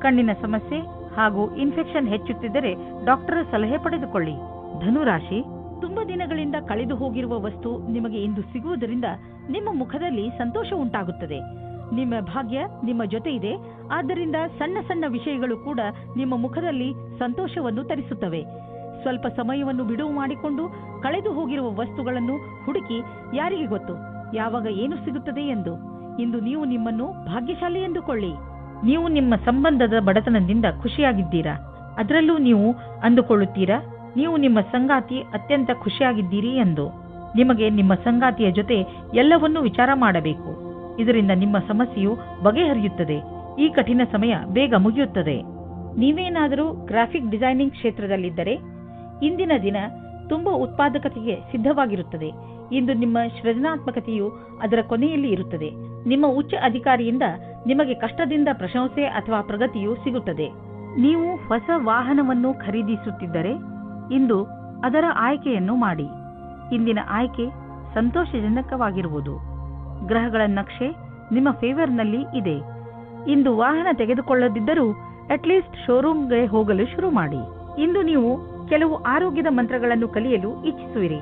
ಕಣ್ಣಿನ ಸಮಸ್ಯೆ ಹಾಗೂ ಇನ್ಫೆಕ್ಷನ್ ಹೆಚ್ಚುತ್ತಿದ್ದರೆ ಡಾಕ್ಟರ್ ಸಲಹೆ ಪಡೆದುಕೊಳ್ಳಿ. ಧನುರಾಶಿ, ತುಂಬಾ ದಿನಗಳಿಂದ ಕಳೆದು ಹೋಗಿರುವ ವಸ್ತು ನಿಮಗೆ ಇಂದು ಸಿಗುವುದರಿಂದ ನಿಮ್ಮ ಮುಖದಲ್ಲಿ ಸಂತೋಷ ಉಂಟಾಗುತ್ತದೆ. ನಿಮ್ಮ ಭಾಗ್ಯ ನಿಮ್ಮ ಜೊತೆ ಇದೆ. ಆದ್ದರಿಂದ ಸಣ್ಣ ಸಣ್ಣ ವಿಷಯಗಳು ಕೂಡ ನಿಮ್ಮ ಮುಖದಲ್ಲಿ ಸಂತೋಷವನ್ನು ತರಿಸುತ್ತವೆ. ಸ್ವಲ್ಪ ಸಮಯವನ್ನು ಬಿಡುವು ಮಾಡಿಕೊಂಡು ಕಳೆದು ಹೋಗಿರುವ ವಸ್ತುಗಳನ್ನು ಹುಡುಕಿ, ಯಾರಿಗೆ ಗೊತ್ತು ಯಾವಾಗ ಏನು ಸಿಗುತ್ತದೆ ಎಂದು. ಇಂದು ನೀವು ನಿಮ್ಮನ್ನು ಭಾಗ್ಯಶಾಲಿ ಎಂದುಕೊಳ್ಳಿ. ನೀವು ನಿಮ್ಮ ಸಂಬಂಧದ ಬಡತನದಿಂದ ಖುಷಿಯಾಗಿದ್ದೀರಾ. ಅದರಲ್ಲೂ ನೀವು ಅಂದುಕೊಳ್ಳುತ್ತೀರಾ ನೀವು ನಿಮ್ಮ ಸಂಗಾತಿ ಅತ್ಯಂತ ಖುಷಿಯಾಗಿದ್ದೀರಿ ಎಂದು. ನಿಮಗೆ ನಿಮ್ಮ ಸಂಗಾತಿಯ ಜೊತೆ ಎಲ್ಲವನ್ನೂ ವಿಚಾರ ಮಾಡಬೇಕು. ಇದರಿಂದ ನಿಮ್ಮ ಸಮಸ್ಯೆಯು ಬಗೆಹರಿಯುತ್ತದೆ. ಈ ಕಠಿಣ ಸಮಯ ಬೇಗ ಮುಗಿಯುತ್ತದೆ. ನೀವೇನಾದರೂ ಗ್ರಾಫಿಕ್ ಡಿಸೈನಿಂಗ್ ಕ್ಷೇತ್ರದಲ್ಲಿದ್ದರೆ ಇಂದಿನ ದಿನ ತುಂಬಾ ಉತ್ಪಾದಕತೆಗೆ ಸಿದ್ಧವಾಗಿರುತ್ತದೆ. ಇಂದು ನಿಮ್ಮ ಸೃಜನಾತ್ಮಕತೆಯು ಅದರ ಕೊನೆಯಲ್ಲಿ ಇರುತ್ತದೆ. ನಿಮ್ಮ ಉಚ್ಚ ಅಧಿಕಾರಿಯಿಂದ ನಿಮಗೆ ಕಷ್ಟದಿಂದ ಪ್ರಶಂಸೆ ಅಥವಾ ಪ್ರಗತಿಯು ಸಿಗುತ್ತದೆ. ನೀವು ಹೊಸ ವಾಹನವನ್ನು ಖರೀದಿಸುತ್ತಿದ್ದರೆ ಇಂದು ಅದರ ಆಯ್ಕೆಯನ್ನು ಮಾಡಿ. ಇಂದಿನ ಆಯ್ಕೆ ಸಂತೋಷಜನಕವಾಗಿರುವುದು. ಗ್ರಹಗಳ ನಕ್ಷೆ ನಿಮ್ಮ ಫೇವರ್ನಲ್ಲಿ ಇದೆ. ಇಂದು ವಾಹನ ತೆಗೆದುಕೊಳ್ಳದಿದ್ದರೂ ಅಟ್ಲೀಸ್ಟ್ ಶೋರೂಮ್ಗೆ ಹೋಗಲು ಶುರು ಮಾಡಿ. ಇಂದು ನೀವು ಕೆಲವು ಆರೋಗ್ಯದ ಮಂತ್ರಗಳನ್ನು ಕಲಿಯಲು ಇಚ್ಛಿಸುವಿರಿ,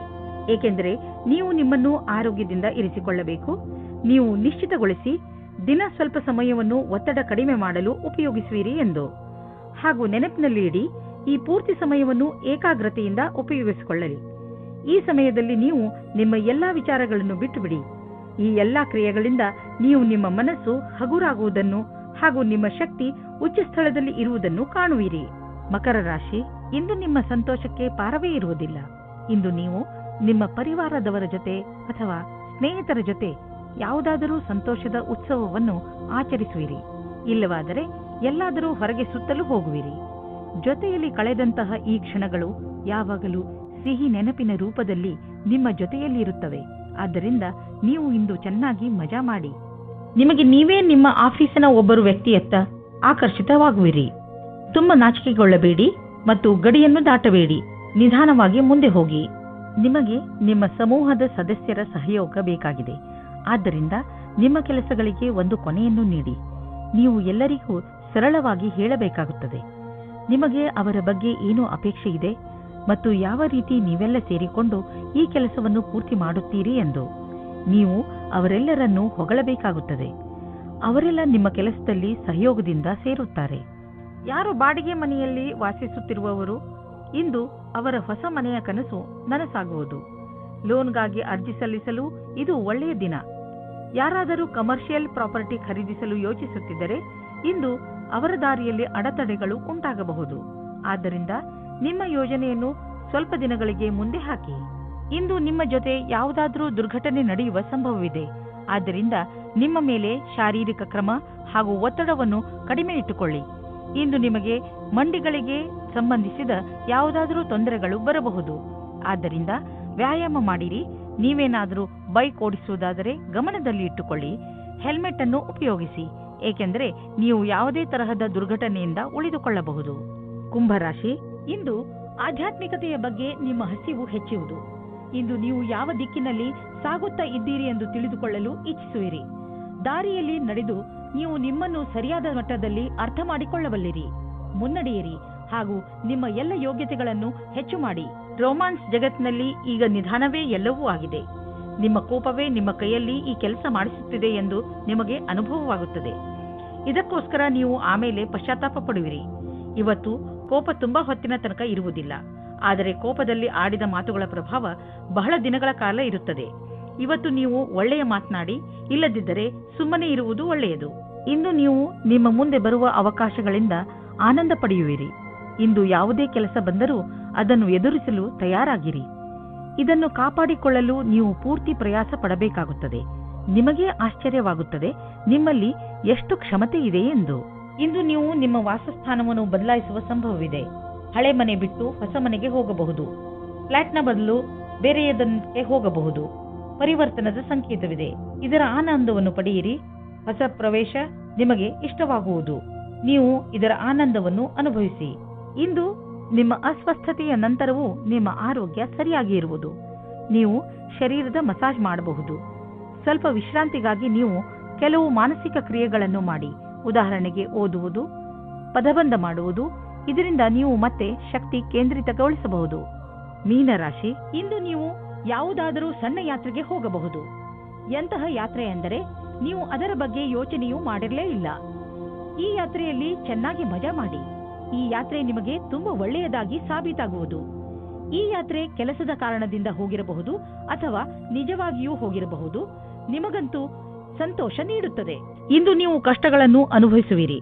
ಏಕೆಂದರೆ ನೀವು ನಿಮ್ಮನ್ನು ಆರೋಗ್ಯದಿಂದ ಇರಿಸಿಕೊಳ್ಳಬೇಕು. ನೀವು ನಿಶ್ಚಿತಗೊಳಿಸಿ ದಿನ ಸ್ವಲ್ಪ ಸಮಯವನ್ನು ಒತ್ತಡ ಕಡಿಮೆ ಮಾಡಲು ಉಪಯೋಗಿಸುವಿರಿ ಎಂದು. ಹಾಗೂ ನೆನಪಿನಲ್ಲಿ ಇಡಿ, ಈ ಪೂರ್ತಿ ಸಮಯವನ್ನು ಏಕಾಗ್ರತೆಯಿಂದ ಉಪಯೋಗಿಸಿಕೊಳ್ಳಲಿ. ಈ ಸಮಯದಲ್ಲಿ ನೀವು ನಿಮ್ಮ ಎಲ್ಲಾ ವಿಚಾರಗಳನ್ನು ಬಿಟ್ಟುಬಿಡಿ. ಈ ಎಲ್ಲಾ ಕ್ರಿಯೆಗಳಿಂದ ನೀವು ನಿಮ್ಮ ಮನಸ್ಸು ಹಗುರಾಗುವುದನ್ನು ಹಾಗೂ ನಿಮ್ಮ ಶಕ್ತಿ ಉಚ್ಚ ಸ್ಥಳದಲ್ಲಿ ಇರುವುದನ್ನು ಕಾಣುವಿರಿ. ಮಕರ ರಾಶಿ, ಇಂದು ನಿಮ್ಮ ಸಂತೋಷಕ್ಕೆ ಪಾರವೇ ಇರುವುದಿಲ್ಲ. ಇಂದು ನೀವು ನಿಮ್ಮ ಪರಿವಾರದವರ ಜೊತೆ ಅಥವಾ ಸ್ನೇಹಿತರ ಜೊತೆ ಯಾವುದಾದರೂ ಸಂತೋಷದ ಉತ್ಸವವನ್ನು ಆಚರಿಸುವಿರಿ. ಇಲ್ಲವಾದರೆ ಎಲ್ಲಾದರೂ ಹೊರಗೆ ಸುತ್ತಲೂ ಹೋಗುವಿರಿ. ಜೊತೆಯಲ್ಲಿ ಕಳೆದಂತಹ ಈ ಕ್ಷಣಗಳು ಯಾವಾಗಲೂ ಸಿಹಿ ನೆನಪಿನ ರೂಪದಲ್ಲಿ ನಿಮ್ಮ ಜೊತೆಯಲ್ಲಿ ಇರುತ್ತವೆ. ಆದ್ದರಿಂದ ನೀವು ಇಂದು ಚೆನ್ನಾಗಿ ಮಜಾ ಮಾಡಿ. ನಿಮಗೆ ನೀವೇ ನಿಮ್ಮ ಆಫೀಸಿನ ಒಬ್ಬರು ವ್ಯಕ್ತಿಯತ್ತ ಆಕರ್ಷಿತವಾಗುವಿರಿ. ತುಂಬ ನಾಚಿಕೆಗೊಳ್ಳಬೇಡಿ ಮತ್ತು ಗಡಿಯನ್ನು ದಾಟಬೇಡಿ. ನಿಧಾನವಾಗಿ ಮುಂದೆ ಹೋಗಿ. ನಿಮಗೆ ನಿಮ್ಮ ಸಮೂಹದ ಸದಸ್ಯರ ಸಹಯೋಗ ಬೇಕಾಗಿದೆ. ಆದ್ದರಿಂದ ನಿಮ್ಮ ಕೆಲಸಗಳಿಗೆ ಒಂದು ಕೊನೆಯನ್ನು ನೀಡಿ. ನೀವು ಎಲ್ಲರಿಗೂ ಸರಳವಾಗಿ ಹೇಳಬೇಕಾಗುತ್ತದೆ ನಿಮಗೆ ಅವರ ಬಗ್ಗೆ ಏನು ಅಪೇಕ್ಷೆ ಇದೆ ಮತ್ತು ಯಾವ ರೀತಿ ನೀವೆಲ್ಲ ಸೇರಿಕೊಂಡು ಈ ಕೆಲಸವನ್ನು ಪೂರ್ತಿ ಮಾಡುತ್ತೀರಿ ಎಂದು. ನೀವು ಅವರೆಲ್ಲರನ್ನೂ ಹೊಗಳಬೇಕಾಗುತ್ತದೆ. ಅವರೆಲ್ಲ ನಿಮ್ಮ ಕೆಲಸದಲ್ಲಿ ಸಹಯೋಗದಿಂದ ಸೇರುತ್ತಾರೆ. ಯಾರು ಬಾಡಿಗೆ ಮನೆಯಲ್ಲಿ ವಾಸಿಸುತ್ತಿರುವವರು, ಇಂದು ಅವರ ಹೊಸ ಮನೆಯ ಕನಸು ನನಸಾಗುವುದು. ಲೋನ್ಗಾಗಿ ಅರ್ಜಿ ಸಲ್ಲಿಸಲು ಇದು ಒಳ್ಳೆಯ ದಿನ. ಯಾರಾದರೂ ಕಮರ್ಷಿಯಲ್ ಪ್ರಾಪರ್ಟಿ ಖರೀದಿಸಲು ಯೋಚಿಸುತ್ತಿದ್ದರೆ ಇಂದು ಅವರ ದಾರಿಯಲ್ಲಿ ಅಡೆತಡೆಗಳು ಉಂಟಾಗಬಹುದು. ಆದ್ದರಿಂದ ನಿಮ್ಮ ಯೋಜನೆಯನ್ನು ಸ್ವಲ್ಪ ದಿನಗಳಿಗೆ ಮುಂದೆ ಹಾಕಿ. ಇಂದು ನಿಮ್ಮ ಜೊತೆ ಯಾವುದಾದರೂ ದುರ್ಘಟನೆ ನಡೆಯುವ ಸಂಭವವಿದೆ. ಆದ್ದರಿಂದ ನಿಮ್ಮ ಮೇಲೆ ಶಾರೀರಿಕ ಕ್ರಮ ಹಾಗೂ ಒತ್ತಡವನ್ನು ಕಡಿಮೆ ಇಟ್ಟುಕೊಳ್ಳಿ. ಇಂದು ನಿಮಗೆ ಮಂಡಿಗಳಿಗೆ ಸಂಬಂಧಿಸಿದ ಯಾವುದಾದರೂ ತೊಂದರೆಗಳು ಬರಬಹುದು. ಆದ್ದರಿಂದ ವ್ಯಾಯಾಮ ಮಾಡಿರಿ. ನೀವೇನಾದರೂ ಬೈಕ್ ಓಡಿಸುವುದಾದರೆ ಗಮನದಲ್ಲಿ ಇಟ್ಟುಕೊಳ್ಳಿ. ಹೆಲ್ಮೆಟ್ ಅನ್ನು ಉಪಯೋಗಿಸಿ, ಏಕೆಂದರೆ ನೀವು ಯಾವುದೇ ತರಹದ ದುರ್ಘಟನೆಯಿಂದ ಉಳಿದುಕೊಳ್ಳಬಹುದು. ಕುಂಭರಾಶಿ, ಇಂದು ಆಧ್ಯಾತ್ಮಿಕತೆಯ ಬಗ್ಗೆ ನಿಮ್ಮ ಹಸಿವು ಹೆಚ್ಚುವುದು. ಇಂದು ನೀವು ಯಾವ ದಿಕ್ಕಿನಲ್ಲಿ ಸಾಗುತ್ತಾ ಇದ್ದೀರಿ ಎಂದು ತಿಳಿದುಕೊಳ್ಳಲು ಇಚ್ಛಿಸುವಿರಿ. ದಾರಿಯಲ್ಲಿ ನಡೆದು ನೀವು ನಿಮ್ಮನ್ನು ಸರಿಯಾದ ಮಟ್ಟದಲ್ಲಿ ಅರ್ಥ ಮಾಡಿಕೊಳ್ಳಬಲ್ಲಿರಿ. ಮುನ್ನಡೆಯಿರಿ ಹಾಗೂ ನಿಮ್ಮ ಎಲ್ಲ ಯೋಗ್ಯತೆಗಳನ್ನು ಹೆಚ್ಚು ಮಾಡಿ. ರೋಮಾನ್ಸ್ ಜಗತ್ತಿನಲ್ಲಿ ಈಗ ನಿಧಾನವೇ ಎಲ್ಲವೂ ಆಗಿದೆ. ನಿಮ್ಮ ಕೋಪವೇ ನಿಮ್ಮ ಕೈಯಲ್ಲಿ ಈ ಕೆಲಸ ಮಾಡಿಸುತ್ತಿದೆ ಎಂದು ನಿಮಗೆ ಅನುಭವವಾಗುತ್ತದೆ. ಇದಕ್ಕೋಸ್ಕರ ನೀವು ಆಮೇಲೆ ಪಶ್ಚಾತ್ತಾಪ ಪಡುವಿರಿ. ಇವತ್ತು ಕೋಪ ತುಂಬಾ ಹೊತ್ತಿನ ತನಕ ಇರುವುದಿಲ್ಲ, ಆದರೆ ಕೋಪದಲ್ಲಿ ಆಡಿದ ಮಾತುಗಳ ಪ್ರಭಾವ ಬಹಳ ದಿನಗಳ ಕಾಲ ಇರುತ್ತದೆ. ಇವತ್ತು ನೀವು ಒಳ್ಳೆಯ ಮಾತನಾಡಿ, ಇಲ್ಲದಿದ್ದರೆ ಸುಮ್ಮನೆ ಇರುವುದು ಒಳ್ಳೆಯದು. ಇಂದು ನೀವು ನಿಮ್ಮ ಮುಂದೆ ಬರುವ ಅವಕಾಶಗಳಿಂದ ಆನಂದ ಪಡೆಯುವಿರಿ. ಇಂದು ಯಾವುದೇ ಕೆಲಸ ಬಂದರೂ ಅದನ್ನು ಎದುರಿಸಲು ತಯಾರಾಗಿರಿ. ಇದನ್ನು ಕಾಪಾಡಿಕೊಳ್ಳಲು ನೀವು ಪೂರ್ತಿ ಪ್ರಯಾಸ ಪಡಬೇಕಾಗುತ್ತದೆ. ನಿಮಗೇ ಆಶ್ಚರ್ಯವಾಗುತ್ತದೆ ನಿಮ್ಮಲ್ಲಿ ಎಷ್ಟು ಕ್ಷಮತೆ ಇದೆ ಎಂದು. ಇಂದು ನೀವು ನಿಮ್ಮ ವಾಸಸ್ಥಾನವನ್ನು ಬದಲಾಯಿಸುವ ಸಂಭವವಿದೆ. ಹಳೆ ಮನೆ ಬಿಟ್ಟು ಹೊಸ ಮನೆಗೆ ಹೋಗಬಹುದು. ಫ್ಲಾಟ್ನ ಬದಲು ಬೇರೆಯದಕ್ಕೆ ಹೋಗಬಹುದು. ಪರಿವರ್ತನದ ಸಂಕೇತವಿದೆ. ಇದರ ಆನಂದವನ್ನು ಪಡೆಯಿರಿ. ಹೊಸ ಪ್ರವೇಶ ನಿಮಗೆ ಇಷ್ಟವಾಗುವುದು. ನೀವು ಇದರ ಆನಂದವನ್ನು ಅನುಭವಿಸಿ. ಇಂದು ನಿಮ್ಮ ಅಸ್ವಸ್ಥತೆಯ ನಂತರವೂ ನಿಮ್ಮ ಆರೋಗ್ಯ ಸರಿಯಾಗಿ ಇರುವುದು. ನೀವು ಶರೀರದ ಮಸಾಜ್ ಮಾಡಬಹುದು. ಸ್ವಲ್ಪ ವಿಶ್ರಾಂತಿಗಾಗಿ ನೀವು ಕೆಲವು ಮಾನಸಿಕ ಕ್ರಿಯೆಗಳನ್ನು ಮಾಡಿ. ಉದಾಹರಣೆಗೆ ಓದುವುದು, ಪದಬಂಧ ಮಾಡುವುದು. ಇದರಿಂದ ನೀವು ಮತ್ತೆ ಶಕ್ತಿ ಕೇಂದ್ರಿತಗೊಳಿಸಬಹುದು. ಮೀನರಾಶಿ, ಇಂದು ನೀವು ಯಾವುದಾದರೂ ಸಣ್ಣ ಯಾತ್ರೆಗೆ ಹೋಗಬಹುದು. ಎಂತಹ ಯಾತ್ರೆ ಎಂದರೆ ನೀವು ಅದರ ಬಗ್ಗೆ ಯೋಚನೆಯೂ ಮಾಡಿರಲೇ ಇಲ್ಲ. ಈ ಯಾತ್ರೆಯಲ್ಲಿ ಚೆನ್ನಾಗಿ ಮಜಾ ಮಾಡಿ. ಈ ಯಾತ್ರೆ ನಿಮಗೆ ತುಂಬಾ ಒಳ್ಳೆಯದಾಗಿ ಸಾಬೀತಾಗುವುದು. ಈ ಯಾತ್ರೆ ಕೆಲಸದ ಕಾರಣದಿಂದ ಹೋಗಿರಬಹುದು ಅಥವಾ ನಿಜವಾಗಿಯೂ ಹೋಗಿರಬಹುದು. ನಿಮಗಂತೂ ಸಂತೋಷ ನೀಡುತ್ತದೆ. ಇಂದು ನೀವು ಕಷ್ಟಗಳನ್ನು ಅನುಭವಿಸುವಿರಿ.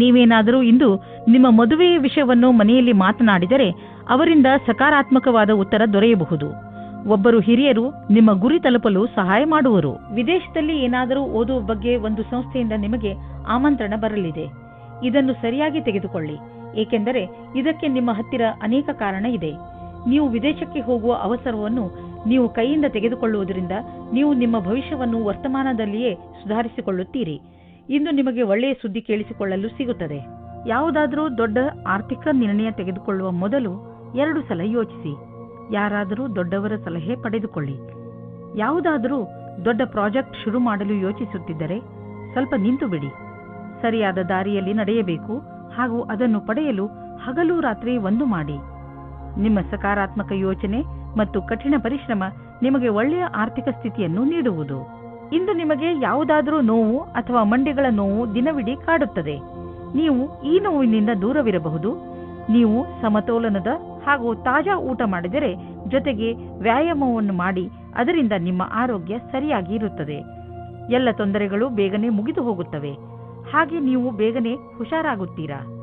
ನೀವೇನಾದರೂ ಇಂದು ನಿಮ್ಮ ಮದುವೆಯ ವಿಷಯವನ್ನು ಮನೆಯಲ್ಲಿ ಮಾತನಾಡಿದರೆ ಅವರಿಂದ ಸಕಾರಾತ್ಮಕವಾದ ಉತ್ತರ ದೊರೆಯಬಹುದು. ಒಬ್ಬರು ಹಿರಿಯರು ನಿಮ್ಮ ಗುರಿ ತಲುಪಲು ಸಹಾಯ ಮಾಡುವರು. ವಿದೇಶದಲ್ಲಿ ಏನಾದರೂ ಓದುವ ಬಗ್ಗೆ ಒಂದು ಸಂಸ್ಥೆಯಿಂದ ನಿಮಗೆ ಆಮಂತ್ರಣ ಬರಲಿದೆ. ಇದನ್ನು ಸರಿಯಾಗಿ ತೆಗೆದುಕೊಳ್ಳಿ, ಏಕೆಂದರೆ ಇದಕ್ಕೆ ನಿಮ್ಮ ಹತ್ತಿರ ಅನೇಕ ಕಾರಣ ಇದೆ. ನೀವು ವಿದೇಶಕ್ಕೆ ಹೋಗುವ ಅವಸರವನ್ನು ನೀವು ಕೈಯಿಂದ ತೆಗೆದುಕೊಳ್ಳುವುದರಿಂದ ನೀವು ನಿಮ್ಮ ಭವಿಷ್ಯವನ್ನು ವರ್ತಮಾನದಲ್ಲಿಯೇ ಸುಧಾರಿಸಿಕೊಳ್ಳುತ್ತೀರಿ. ಇಂದು ನಿಮಗೆ ಒಳ್ಳೆಯ ಸುದ್ದಿ ಕೇಳಿಸಿಕೊಳ್ಳಲು ಸಿಗುತ್ತದೆ. ಯಾವುದಾದರೂ ದೊಡ್ಡ ಆರ್ಥಿಕ ನಿರ್ಣಯ ತೆಗೆದುಕೊಳ್ಳುವ ಮೊದಲು 2 ಸಲ ಯೋಚಿಸಿ. ಯಾರಾದರೂ ದೊಡ್ಡವರ ಸಲಹೆ ಪಡೆದುಕೊಳ್ಳಿ. ಯಾವುದಾದರೂ ದೊಡ್ಡ ಪ್ರಾಜೆಕ್ಟ್ ಶುರು ಮಾಡಲು ಯೋಚಿಸುತ್ತಿದ್ದರೆ ಸ್ವಲ್ಪ ನಿಂತು ಬಿಡಿ. ಸರಿಯಾದ ದಾರಿಯಲ್ಲಿ ನಡೆಯಬೇಕು ಹಾಗೂ ಅದನ್ನು ಪಡೆಯಲು ಹಗಲು ರಾತ್ರಿ ಒಂದು ಮಾಡಿ. ನಿಮ್ಮ ಸಕಾರಾತ್ಮಕ ಯೋಚನೆ ಮತ್ತು ಕಠಿಣ ಪರಿಶ್ರಮ ನಿಮಗೆ ಒಳ್ಳೆಯ ಆರ್ಥಿಕ ಸ್ಥಿತಿಯನ್ನು ನೀಡುವುದು. ಇಂದು ನಿಮಗೆ ಯಾವುದಾದರೂ ನೋವು ಅಥವಾ ಮಂಡಿಗಳ ನೋವು ದಿನವಿಡೀ ಕಾಡುತ್ತದೆ. ನೀವು ಈ ನೋವಿನಿಂದ ದೂರವಿರಬಹುದು. ನೀವು ಸಮತೋಲನದ ಹಾಗೂ ತಾಜಾ ಊಟ ಮಾಡಿದರೆ, ಜೊತೆಗೆ ವ್ಯಾಯಾಮವನ್ನು ಮಾಡಿ, ಅದರಿಂದ ನಿಮ್ಮ ಆರೋಗ್ಯ ಸರಿಯಾಗಿ ಇರುತ್ತದೆ. ಎಲ್ಲ ತೊಂದರೆಗಳು ಬೇಗನೆ ಮುಗಿದು ಹೋಗುತ್ತವೆ. ಹಾಗೆ ನೀವು ಬೇಗನೆ ಹುಷಾರಾಗುತ್ತೀರಾ.